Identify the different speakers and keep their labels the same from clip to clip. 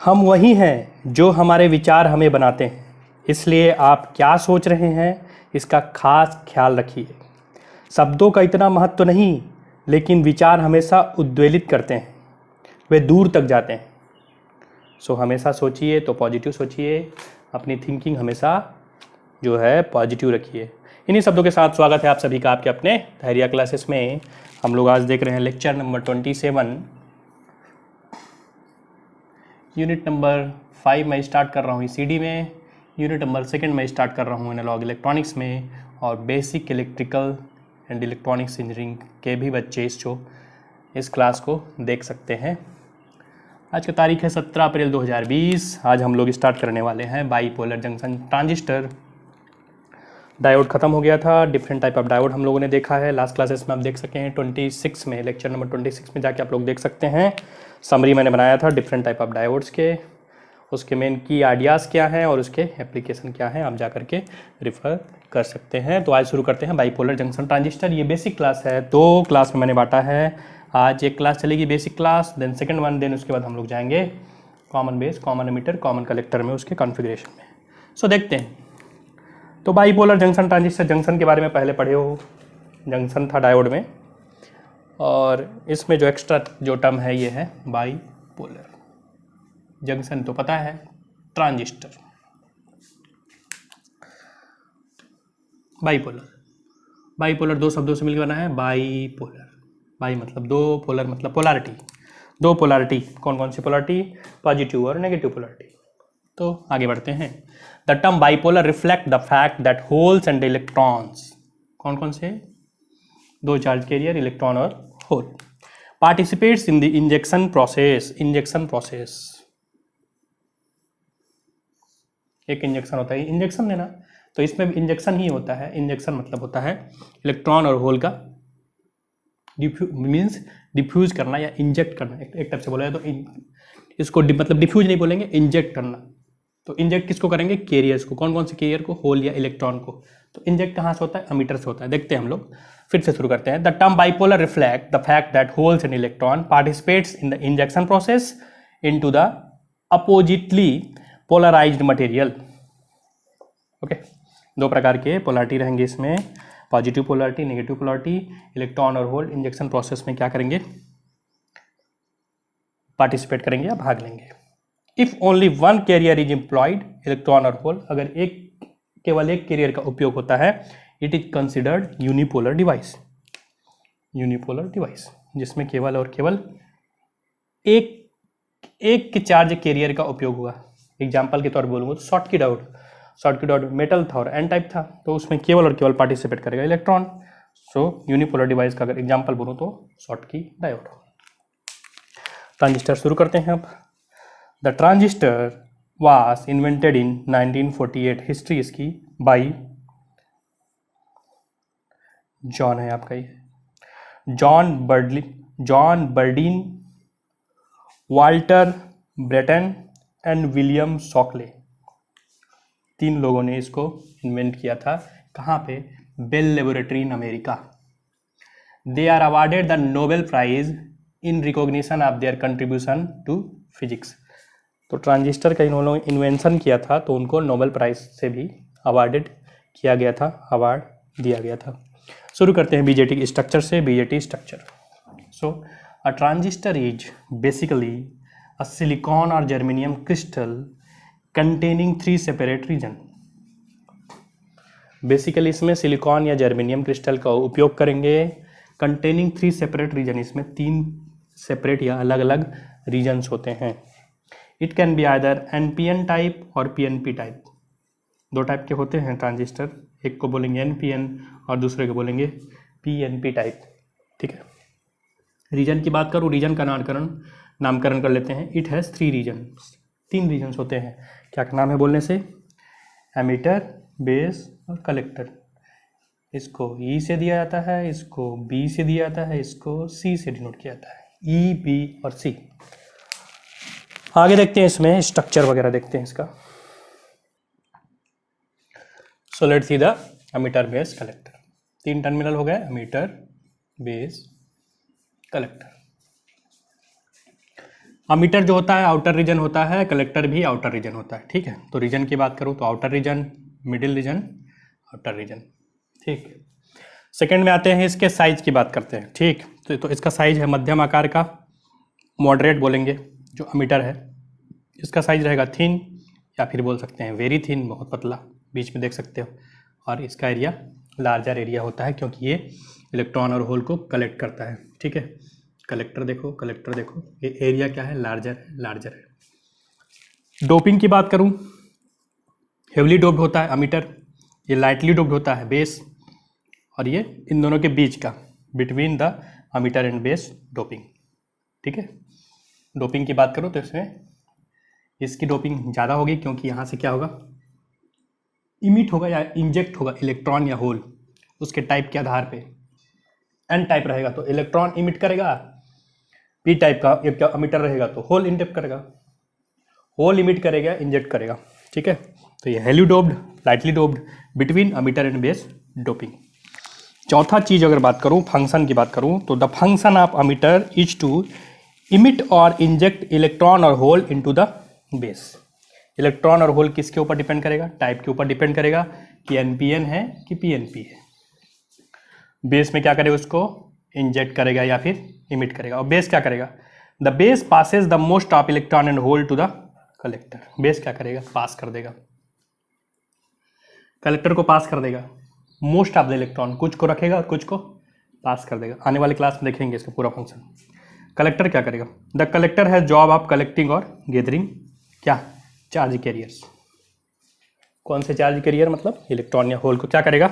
Speaker 1: हम वही हैं जो हमारे विचार हमें बनाते हैं, इसलिए आप क्या सोच रहे हैं इसका खास ख्याल रखिए। शब्दों का इतना महत्व नहीं, लेकिन विचार हमेशा उद्वेलित करते हैं, वे दूर तक जाते हैं। सो हमेशा सोचिए तो पॉजिटिव सोचिए, अपनी थिंकिंग हमेशा जो है पॉजिटिव रखिए। इन्हीं शब्दों के साथ स्वागत है आप सभी का आपके अपने धैर्य क्लासेस में। हम लोग आज देख रहे हैं लेक्चर नंबर 27, यूनिट नंबर 5 मैं स्टार्ट कर रहा हूँ ईसीडी में, यूनिट नंबर 2 मैं स्टार्ट कर रहा हूँ एनालॉग इलेक्ट्रॉनिक्स में, और basic electrical and electronics engineering के भी बच्चे इस क्लास को देख सकते हैं। आज की तारीख है 17 अप्रैल 2020। आज हम लोग स्टार्ट करने वाले हैं बाईपोलर जंक्शन ट्रांजिस्टर। डायोड खत्म हो गया था, डिफरेंट टाइप ऑफ डायोड हम लोगों ने देखा है लास्ट क्लासेस में। आप देख सके हैं 26 में, लेक्चर नंबर 26 में जाके आप लोग देख सकते हैं। समरी मैंने बनाया था डिफरेंट टाइप ऑफ डायोड्स के, उसके मेन की आइडियाज़ क्या हैं और उसके एप्लीकेशन क्या हैं, आप जा करके रेफर कर सकते हैं। तो आज शुरू करते हैं बाईपोलर जंक्शन ट्रांजिस्टर। ये बेसिक क्लास है, 2 क्लास में मैंने बांटा है। आज एक क्लास चलेगी basic class, then second one, then उसके बाद हम लोग जाएंगे common base, common emitter, common collector में, उसके कॉन्फ़िगरेशन में। सो देखते हैं। तो बाईपोलर जंक्शन ट्रांजिस्टर, जंक्शन के बारे में पहले पढ़े हो, जंक्शन था डायोड में, और इसमें जो एक्स्ट्रा जो टर्म है ये है बाईपोलर। जंक्शन तो पता है, ट्रांजिस्टर। बाईपोलर, बाईपोलर 2 शब्दों से मिलकर बना है बाईपोलर। बाई मतलब 2, पोलर मतलब पोलैरिटी। 2 पोलैरिटी, कौन कौन सी पोलैरिटी? पॉजिटिव और नेगेटिव पोलैरिटी। तो आगे बढ़ते हैं। The term bipolar reflect the fact that holes and electrons, कौन कौन से? 2 चार्ज कैरियर, इलेक्ट्रॉन और hole, participates in the injection process. Injection process, एक इंजेक्शन होता है, इंजेक्शन देना, तो इसमें भी इंजेक्शन ही होता है। इंजेक्शन मतलब होता है इलेक्ट्रॉन और होल का मीन्स डिफ्यूज करना या इंजेक्ट करना। एक टाइप से बोला जाए तो इसको मतलब डिफ्यूज नहीं बोलेंगे, इंजेक्ट करना। तो इंजेक्ट किसको करेंगे? कैरियर्स को। कौन कौन से कैरियर को? होल या इलेक्ट्रॉन को। तो इंजेक्ट कहाँ से होता है? एमीटर से होता है। देखते हैं हम लोग, फिर से शुरू करते हैं। The term bipolar reflect the fact that holes and electron participates in the injection process into the oppositely polarised material. Okay, 2 प्रकार के पोलैरिटी रहेंगे इसमें, positive polarity, negative polarity. Electron और होल इंजेक्शन प्रोसेस में क्या करेंगे? पार्टिसिपेट करेंगे या भाग लेंगे। If only one carrier is employed, electron और होल, अगर केवल एक कैरियर का उपयोग होता है, it is considered unipolar device. Unipolar device जिसमें केवल और केवल एक के चार्ज कैरियर का उपयोग हुआ। एग्जाम्पल के तौर पर बोलूँगा तो शॉटकी डायोड मेटल था और एन टाइप था, तो उसमें केवल और केवल पार्टिसिपेट करेगा इलेक्ट्रॉन। सो यूनिपोलर डिवाइस का अगर एग्जाम्पल बोलूँ तो शॉटकी डायोड। ट्रांजिस्टर शुरू करते हैं अब। The transistor was invented in 1948। History इसकी बाई जॉन है आपका, ये John Bardeen, Walter Brattain and William Shockley, 3 लोगों ने इसको इन्वेंट किया था। कहाँ पे? Bell laboratory in America. They are awarded the Nobel prize in recognition of their contribution to physics. तो ट्रांजिस्टर का इन्होंने इन्वेंशन किया था, तो उनको नोबेल प्राइज से भी अवार्डेड किया गया था, अवार्ड दिया गया था। शुरू करते हैं बीजेटी स्ट्रक्चर से। BJT structure, so a transistor is basically a silicon और germanium crystal containing 3 separate region. Basically इसमें सिलिकॉन या जर्मेनियम क्रिस्टल का उपयोग करेंगे, कंटेनिंग 3 सेपरेट रीजन, इसमें 3 सेपरेट या अलग अलग रीजन्स होते हैं। It can be either NPN type और पीएनपी टाइप। 2 टाइप के होते हैं ट्रांजिस्टर, एक को बोलेंगे एनपीएन और दूसरे को बोलेंगे पीएनपी टाइप। ठीक है, रीजन की बात करूँ, रीजन का नामकरण कर लेते हैं। इट हैज़ 3 रीजन्स, 3 रीजन्स होते हैं। क्या नाम है बोलने से? एमीटर, बेस और कलेक्टर। इसको ई से दिया जाता है, इसको बी से दिया जाता है, इसको सी से डिनोट किया जाता है, ई, बी और सी। आगे देखते हैं इसमें स्ट्रक्चर वगैरह देखते हैं इसका। So let's see the emitter, base, collector. 3 terminal हो गए, एमीटर, बेस, कलेक्टर। अमीटर जो होता है आउटर रीजन होता है, कलेक्टर भी आउटर रीजन होता है, ठीक है। तो रीजन की बात करूँ तो outer region, middle region, outer region, ठीक। सेकंड में आते हैं, इसके साइज की बात करते हैं, ठीक। तो इसका साइज है मध्यम आकार का, मॉडरेट बोलेंगे जो अमीटर है। इसका साइज रहेगा थिन, या फिर बोल सकते हैं वेरी थिन, बहुत पतला, बीच में देख सकते हो। और इसका एरिया लार्जर एरिया होता है, क्योंकि ये इलेक्ट्रॉन और होल को कलेक्ट करता है, ठीक है। कलेक्टर देखो, कलेक्टर देखो, ये एरिया क्या है, लार्जर है, लार्जर है। डोपिंग की बात करूं, हेवली डोप्ड होता है अमीटर, ये लाइटली डोप्ड होता है बेस, और ये इन दोनों के बीच का, between the emitter and base doping, ठीक है। डोपिंग की बात करूं तो इसमें इसकी डोपिंग ज़्यादा होगी, क्योंकि यहाँ से क्या होगा, इमिट होगा या इंजेक्ट होगा इलेक्ट्रॉन या होल, उसके टाइप के आधार पे। एन टाइप रहेगा तो इलेक्ट्रॉन इमिट करेगा, पी टाइप का एक अमीटर रहेगा तो होल इंजेक्ट करेगा, होल इमिट करेगा, इंजेक्ट करेगा, ठीक है। तो ये heavily doped, lightly doped, between emitter and base doping. चौथा चीज़ अगर बात करूँ, फंक्शन की बात करूँ, तो the function of emitter is to emit और इंजेक्ट इलेक्ट्रॉन और hole into the base. Electron और होल किसके ऊपर डिपेंड करेगा, टाइप के ऊपर डिपेंड करेगा कि एनपीएन है कि पीएनपी है। बेस में क्या करेगा, उसको इंजेक्ट करेगा या फिर इमिट करेगा। और बेस क्या करेगा, the base passes the most of electron and hole to the collector. Base क्या करेगा, पास कर देगा, कलेक्टर को पास कर देगा मोस्ट ऑफ द इलेक्ट्रॉन, कुछ को रखेगा और कुछ को पास कर देगा। आने वाले क्लास में देखेंगे इसका पूरा फंक्शन। कलेक्टर क्या करेगा, the collector has job of collecting और गैदरिंग क्या, चार्ज कैरियर्स। कौन से चार्ज कैरियर, मतलब इलेक्ट्रॉन या होल को क्या करेगा,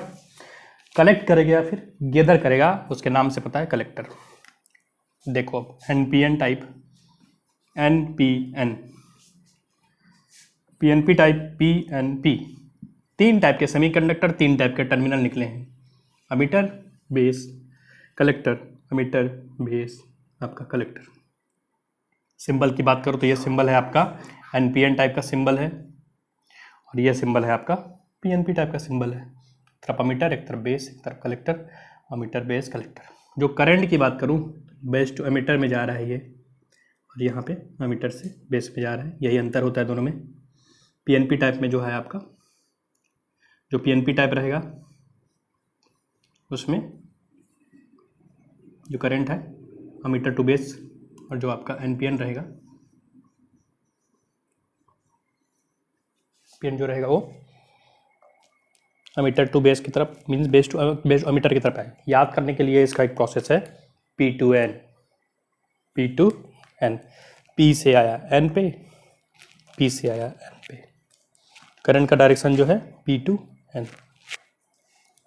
Speaker 1: कलेक्ट करेगा या फिर गैदर करेगा, उसके नाम से पता है कलेक्टर। देखो अब NPN type, NPN, PNP type, PNP, तीन टाइप के सेमीकंडक्टर, तीन टाइप के टर्मिनल निकले हैं, ammeter base collector, ammeter base आपका कलेक्टर। सिंबल की बात करो तो ये सिंबल है आपका एनपीएन टाइप का सिंबल है, और ये सिंबल है आपका पीएनपी टाइप का सिंबल है। एक तरफ अमीटर, एक तरफ बेस, एक तरफ कलेक्टर, अमीटर बेस कलेक्टर। जो करंट की बात करूँ, बेस टू अमीटर में जा रहा है ये, और यहाँ पे अमीटर से बेस में जा रहा है, यही अंतर होता है दोनों में। पीएनपी टाइप में जो है आपका, जो पीएनपी टाइप रहेगा उसमें जो करंट है अमीटर टू बेस, और जो आपका एनपीएन रहेगा, पीएन जो रहेगा वो अमीटर टू बेस की तरफ, मीन्स बेस टू अमीटर की तरफ है। याद करने के लिए इसका एक प्रोसेस है P2N, P2N, P से आया N पे, P से आया N पे। करंट का डायरेक्शन जो है P2N।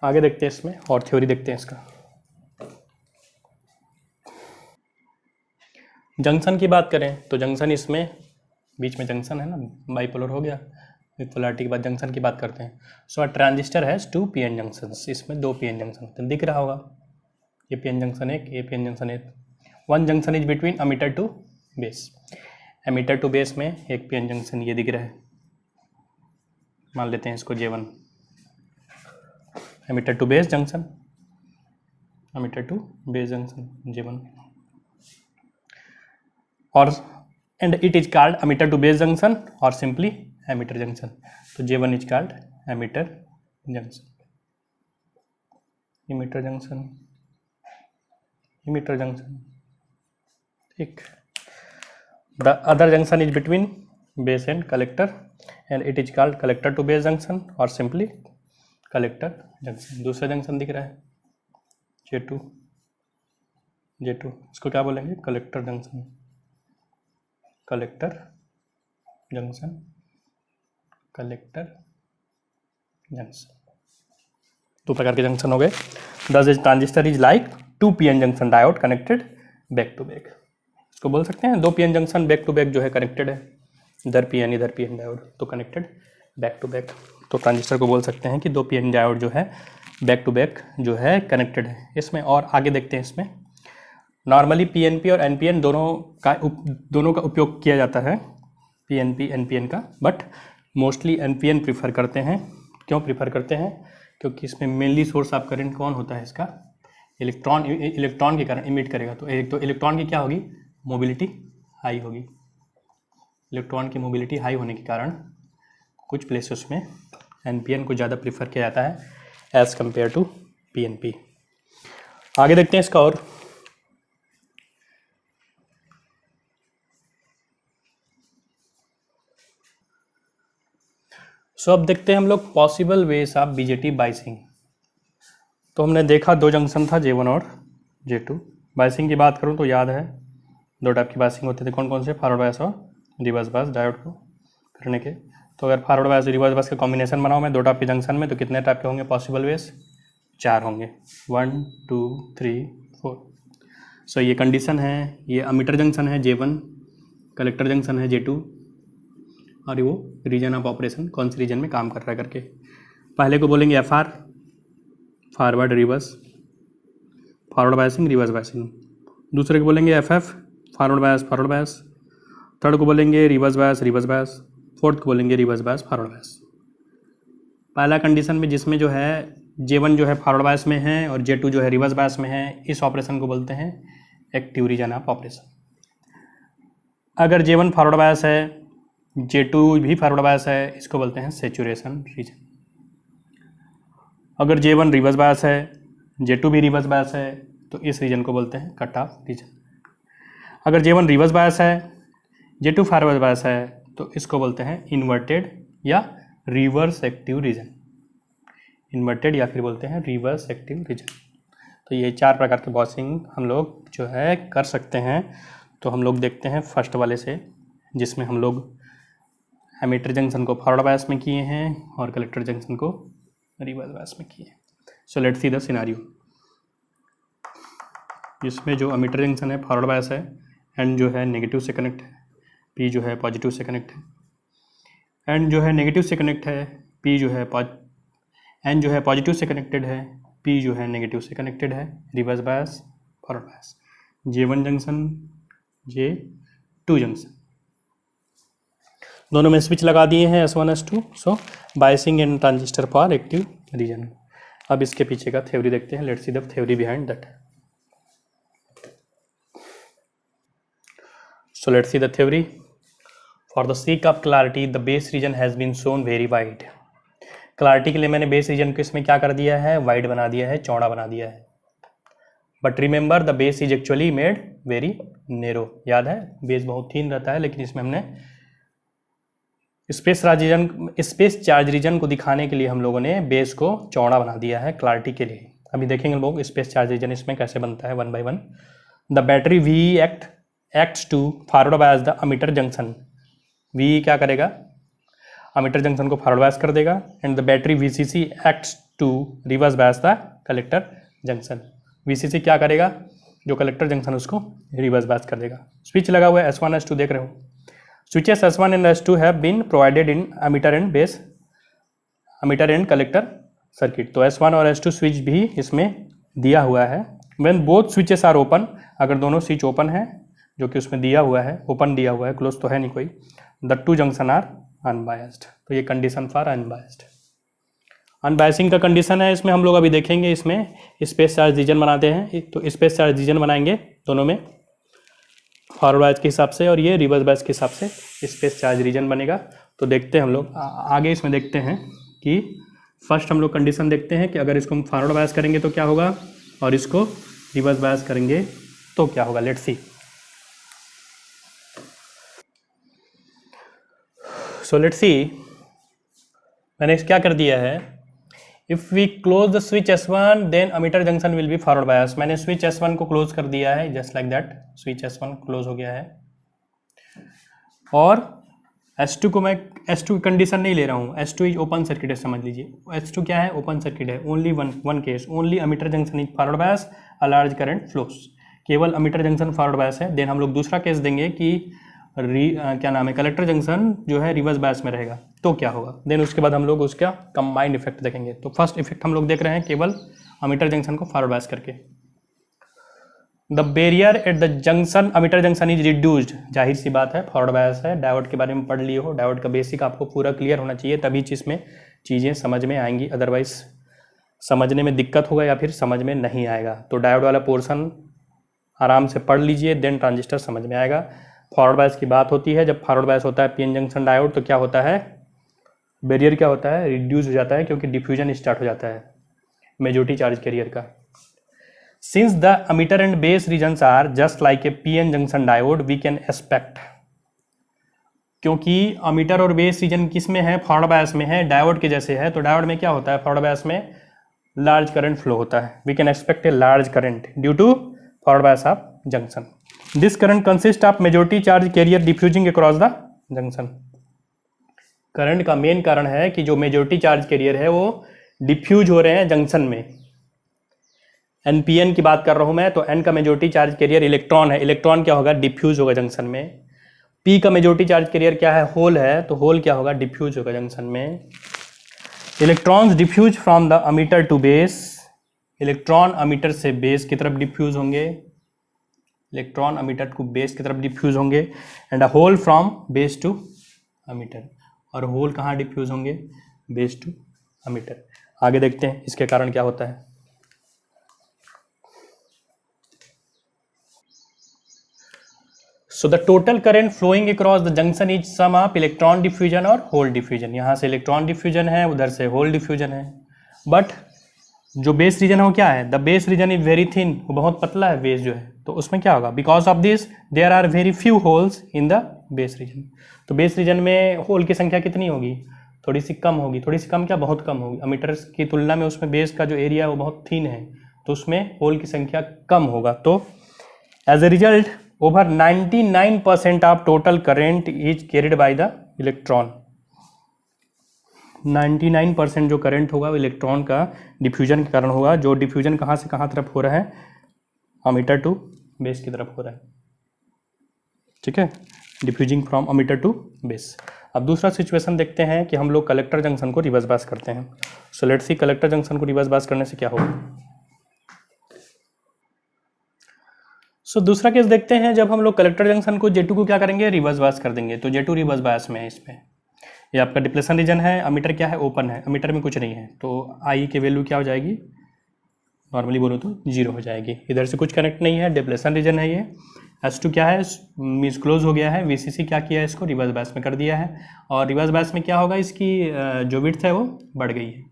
Speaker 1: आगे देखते हैं इसमें और थ्योरी देखते हैं इसका। जंक्शन की बात करें तो जंक्शन, इसमें बीच में जंक्शन है ना, बाइपोलर हो गया, विद पोलैरिटी के बाद जंक्शन की बात करते हैं। सो a transistor has 2 PN junctions, इसमें 2 पीएन जंक्शन दिख रहा होगा, ये पीएन जंक्शन एक, ये पीएन जंक्शन एक। One junction is between emitter to base, emitter to base में एक पीएन जंक्शन ये दिख रहा है, मान लेते हैं इसको J1, emitter to base junction, emitter to base junction J1, और and it is called emitter to base junction और सिंपली एमीटर जंक्शन। तो J1 is called emitter junction, emitter junction, emitter junction, ठीक। The other junction is between base and collector and it is called collector to base junction और simply collector junction. दूसरा junction दिख रहा है J2, J2, इसको क्या बोलेंगे, collector junction, collector junction, collector junction. दो प्रकार के जंक्शन हो गए। This transistor is like 2 PN junction diode connected back to back. इसको बोल सकते हैं 2 PN junction back to back जो है कनेक्टेड है, इधर पीएन डायोड, तो कनेक्टेड बैक टू बैक। तो ट्रांजिस्टर को बोल सकते हैं कि 2 पीएन डायोड जो है बैक टू बैक जो है कनेक्टेड है इसमें। और आगे देखते हैं इसमें, नॉर्मली पीएनपी और एनपीएन दोनों का उपयोग किया जाता है, पीएनपी एनपीएन का, बट मोस्टली एनपीएन प्रीफर करते हैं। क्यों प्रीफर करते हैं, क्योंकि इसमें मेनली सोर्स ऑफ करंट कौन होता है इसका, इलेक्ट्रॉन के कारण इमिट करेगा। तो एक तो इलेक्ट्रॉन की क्या होगी, मोबिलिटी हाई होगी, इलेक्ट्रॉन की मोबिलिटी हाई होने के कारण कुछ प्लेसेस में NPN को ज़्यादा प्रीफर किया जाता है एज़ कम्पेयर टू PNP। आगे देखते हैं इसका और। सो अब देखते हैं हम लोग possible ways of BJT biasing. तो हमने देखा दो जंक्शन था J1 और J2। बाइसिंग की बात करूं तो याद है दो टाइप की बाइसिंग होते थे, कौन कौन से, फॉरवर्ड बायस और रिवर्स बायस डायोड को करने के। तो अगर फॉरवर्ड बायस रिवर्स बायस का कॉम्बिनेशन बनाऊं मैं दो टाइप के जंक्शन में, तो कितने टाइप के होंगे पॉसिबल वेज? 4 होंगे, 1 2 3 4। सो ये कंडीशन है। ये अमीटर जंक्शन है J1, कलेक्टर जंक्शन है J2, और वो रीजन ऑफ ऑपरेशन कौन से रीजन में काम कर रहा है करके। पहले को बोलेंगे FR, forward reverse, forward biasing reverse biasing. दूसरे को बोलेंगे FF, forward bias forward bias. Third को बोलेंगे reverse bias reverse bias. Fourth को बोलेंगे रिवर्स बायस फॉरवर्ड बायस। पहला कंडीशन में जिसमें जो है J1 जो है फॉरवर्ड बायस में है और J2 जो है रिवर्स बायस में है, इस ऑपरेशन को बोलते हैं एक्टिव रीजन ऑफ ऑपरेशन। अगर J1 फॉरवर्ड बायस है, J2 भी फॉरवर्ड बायस है, इसको बोलते हैं सेचुरेशन रीजन। अगर J1 रिवर्स बायस है, J2 भी रिवर्स बायस है, तो इस रीजन को बोलते हैं कट ऑफ रीजन। अगर J1 रिवर्स बायस है, J2 फॉरवर्ड बायस है, तो इसको बोलते हैं इन्वर्टेड या रिवर्स एक्टिव रीजन। इन्वर्टेड या फिर बोलते हैं रिवर्स एक्टिव रीजन। तो ये 4 प्रकार के बाइसिंग हम लोग जो है कर सकते हैं। तो हम लोग देखते हैं फर्स्ट वाले से, जिसमें हम लोग एमीटर जंक्शन को फॉरवर्ड बायस में किए हैं और कलेक्टर जंक्शन को रिवर्स बायस में किए हैं। So let's see the scenario. जिसमें जो एमीटर जंक्शन है फॉरवर्ड बायस है, N जो है नेगेटिव से कनेक्ट है, P जो है पॉजिटिव से कनेक्ट है। N जो है नेगेटिव से कनेक्ट है, P जो है N जो है पॉजिटिव से कनेक्टेड है, P जो है नेगेटिव से कनेक्टेड है। Reverse bias forward bias, J1 junction J2 junction, दोनों में स्विच लगा दिए हैं S1 S2। So biasing in transistor for active region. अब इसके पीछे का थ्योरी देखते हैं। Let's see the theory behind that. So let's see the theory. For the sake of clarity, the base region has been shown very wide. Clarity के लिए मैंने base reason को इसमें क्या कर दिया है, वाइड बना दिया है, चौड़ा बना दिया है। But remember the base is actually made very narrow. याद है बेस बहुत थीन रहता है, लेकिन इसमें हमने स्पेस चार्ज रीजन को दिखाने के लिए हम लोगों ने बेस को चौड़ा बना दिया है क्लैरिटी के लिए। अभी देखेंगे लोग स्पेस चार्ज रीजन इसमें कैसे बनता है one by one. The battery V acts to forward bias the emitter junction. V क्या करेगा, अमीटर जंक्शन को फॉरवर्ड बायस कर देगा, and the battery VCC acts to reverse bias the collector junction. VCC क्या करेगा, जो कलेक्टर जंक्शन उसको reverse bias कर देगा। स्विच लगा हुआ है S1 S2 देख रहे हो। Switches S1 and S2 have been provided in emitter and base, emitter and collector circuit. तो S1 और S2 स्विच भी इसमें दिया हुआ है। When both switches are open, अगर दोनों स्विच ओपन है, जो कि उसमें दिया हुआ है, ओपन दिया हुआ है, क्लोज तो है नहीं कोई, the two junction are unbiased. तो ये कंडीशन फॉर अनबायस्ड। अनबायसिंग का कंडीशन है इसमें, हम लोग अभी देखेंगे। इसमें स्पेस चार्ज रीजन बनाते हैं, तो स्पेस चार्ज रीजन बनाएंगे दोनों में, फॉरवर्ड बायस के हिसाब से और ये रिवर्स बायस के हिसाब से स्पेस चार्ज रीजन बनेगा। तो देखते हैं हम लोग आगे इसमें देखते हैं कि फर्स्ट हम लोग कंडीशन देखते हैं कि अगर इसको हम फॉरवर्ड बायस करेंगे तो क्या होगा, और इसको रिवर्स बायस करेंगे तो क्या होगा। Let's see. सो लेट्स सी, मैंने क्या कर दिया है, if we close the switch S1 then emitter junction will be forward bias. मैंने स्विच S1 को क्लोज कर दिया है, just like that, switch S1 close हो गया है। और S2 को मैं S2 की कंडीशन नहीं ले रहा हूँ, S2 इज ओपन सर्किट है, समझ लीजिए। S2 क्या है, ओपन सर्किट है। Only one case, only ammeter junction is forward bias, a large current flows. केवल अमीटर जंक्शन फॉरवर्ड बायस है। देन हम लोग दूसरा केस देंगे कि क्या नाम है, कलेक्टर जंक्शन जो है रिवर्स बायस में रहेगा, तो क्या होगा। देन उसके बाद हम लोग उसका कंबाइंड इफेक्ट देखेंगे। तो फर्स्ट इफेक्ट हम लोग देख रहे हैं केवल अमीटर जंक्शन को फॉरवर्ड बायस करके। The barrier at the junction ammeter junction is reduced. जाहिर सी बात है, फॉरवर्ड बायस है, डायोड के बारे में पढ़ लिए हो, डायोड का बेसिक आपको पूरा क्लियर होना चाहिए, तभी इसमें चीज़ें समझ में आएंगी, अदरवाइज समझने में दिक्कत होगा या फिर समझ में नहीं आएगा। तो डायोड वाला पोर्शन आराम से पढ़ लीजिए, देन ट्रांजिस्टर समझ में आएगा। फॉरवर्ड बायस की बात होती है, जब फॉरवर्ड बायस होता है पीएन जंक्शन डायोड तो क्या होता है, बैरियर क्या होता है, रिड्यूस हो जाता है, क्योंकि डिफ्यूजन स्टार्ट हो जाता है मेजॉरिटी चार्ज कैरियर का। Since the emitter and base regions are just like a PN junction diode we can expect, क्योंकि अमीटर और बेस रीजन किस में है, फॉरवर्ड बायस में है, डायोड के जैसे है, तो डायोड में क्या होता है, फॉरवर्ड बायस में लार्ज करंट फ्लो होता है। We can expect a large current due to forward bias of junction. This current consist of majority charge carrier diffusing across the junction. Current का मेन कारण है कि जो मेजॉरिटी चार्ज कैरियर है वो diffuse हो रहे हैं जंक्शन में। एनपीएन की बात कर रहा हूं मैं, तो एन का मेजॉरिटी चार्ज कैरियर इलेक्ट्रॉन है, इलेक्ट्रॉन क्या होगा, डिफ्यूज होगा जंक्शन में। पी का मेजॉरिटी चार्ज कैरियर क्या है, होल है, तो होल क्या होगा, डिफ्यूज होगा जंक्शन में। Electrons diffuse from the emitter to base, electron emitter से बेस की तरफ डिफ्यूज होंगे, इलेक्ट्रॉन अमीटर टू बेस की तरफ डिफ्यूज होंगे। And a hole from base to emitter, और होल कहाँ डिफ्यूज होंगे, बेस टू अमीटर। आगे देखते हैं इसके कारण क्या होता है। So the total current flowing across the junction is sum of electron diffusion और होल डिफ्यूजन। यहाँ से इलेक्ट्रॉन डिफ्यूजन है, उधर से होल डिफ्यूजन है। बट जो बेस रीजन है वो क्या है, the base region is very thin, वो बहुत पतला है बेस जो है, तो उसमें क्या होगा, because of this there are very few holes in the base region. तो बेस रीजन में होल की संख्या कितनी होगी, थोड़ी सी कम होगी, थोड़ी सी कम क्या, बहुत कम होगी। अमीटर की तुलना में उसमें बेस का जो एरिया है वो बहुत थिन है, तो उसमें होल की संख्या कम होगा। तो as a result over 99% of total current is carried by the electron. 99% जो करंट होगा वो इलेक्ट्रॉन का डिफ्यूजन के कारण होगा। जो डिफ्यूजन कहाँ से कहाँ तरफ हो रहा है, अमीटर टू बेस की तरफ हो रहा है, ठीक है, diffusing from emitter to base. अब दूसरा सिचुएशन देखते हैं कि हम लोग कलेक्टर जंक्शन को रिवर्स बायस करते हैं। So let's see collector junction को रिवर्स बायस करने से क्या होगा। सो दूसरा केस देखते हैं, जब हम लोग कलेक्टर जंक्शन को J2 को क्या करेंगे, रिवर्स बायस कर देंगे। तो J2 रिवर्स बायस में है, इसमें ये आपका डिप्लेशन रीजन है, अमीटर क्या है, ओपन है, अमीटर में कुछ नहीं है, तो आई की वैल्यू क्या हो जाएगी, नॉर्मली बोलो तो 0 हो जाएगी। इधर से कुछ कनेक्ट नहीं है, डिप्लेशन रीजन है ये। S2 क्या है, मीन्स क्लोज हो गया है। VCC क्या किया है, इसको रिवर्स बायस में कर दिया है, और रिवर्स बायस में क्या होगा, इसकी जो विड्थ है वो बढ़ गई है।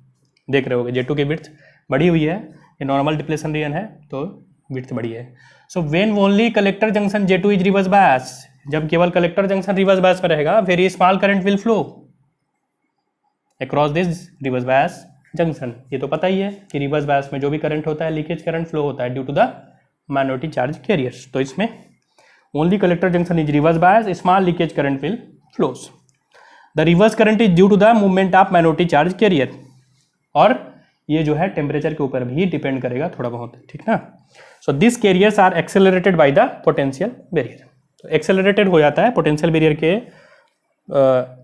Speaker 1: देख रहे होगे J2 की विड्थ बढ़ी हुई है, ये नॉर्मल डिप्लेशन रीजन है तो विड्थ बढ़ी है। So when only collector junction J2 is reverse बायस, जब केवल कलेक्टर जंक्शन रिवर्स बायस में रहेगा, very small current will flow across this reverse bias junction. ये तो पता ही है कि रिवर्स बायस में जो भी करंट होता है, लीकेज करंट फ्लो होता है due to the minority charge carriers. तो इसमें only collector junction is reverse bias, small leakage current will flows. The reverse current is due to the movement of minority charge carrier, और ये जो है temperature के ऊपर भी डिपेंड करेगा थोड़ा बहुत, ठीक ना। So this carriers are accelerated by the potential barrier. तो एक्सेलरेटेड हो जाता है पोटेंशियल बैरियर के,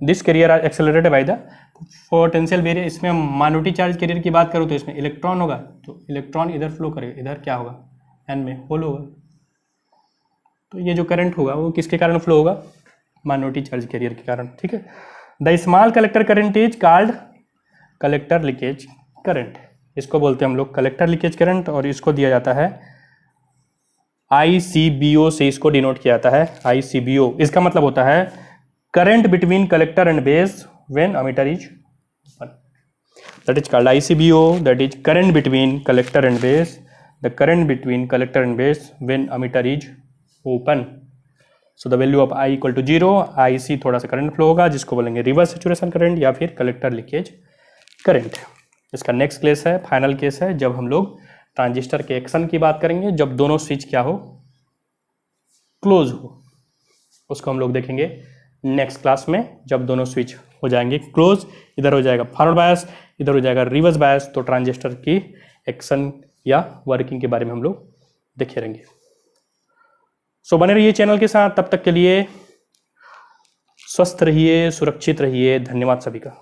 Speaker 1: this carrier are accelerated by the potential barrier. इसमें माइनॉरिटी चार्ज कैरियर की बात करूँ तो इसमें इलेक्ट्रॉन होगा, तो इलेक्ट्रॉन इधर फ्लो करेगा, इधर क्या होगा, एन में होल होगा। तो ये जो करंट होगा वो किसके कारण फ्लो होगा, माइनॉरिटी चार्ज कैरियर के कारण, ठीक है। The small collector current is called collector leakage current, इसको बोलते हैं हम लोग कलेक्टर लीकेज करंट, और इसको दिया जाता है ICBO से, इसको डिनोट किया जाता है ICBO। इसका मतलब होता है current between collector and base when emitter is open, that is called ICBO, that is current between collector and base, the current between collector and base when emitter is open. So the value of I equal to 0, IC थोड़ा सा current flow होगा, जिसको बोलेंगे reverse saturation current या फिर collector leakage current. इसका next case है, final case है, जब हम लोग ट्रांजिस्टर के एक्शन की बात करेंगे, जब दोनों स्विच क्या हो, क्लोज हो, उसको हम लोग देखेंगे नेक्स्ट क्लास में। जब दोनों स्विच हो जाएंगे क्लोज, इधर हो जाएगा फॉरवर्ड बायस, इधर हो जाएगा रिवर्स बायस, तो ट्रांजिस्टर की एक्शन या वर्किंग के बारे में हम लोग देखे रहेंगे। सो बने रहिए चैनल के साथ, तब तक के लिए स्वस्थ रहिए, सुरक्षित रहिए। धन्यवाद सभी का।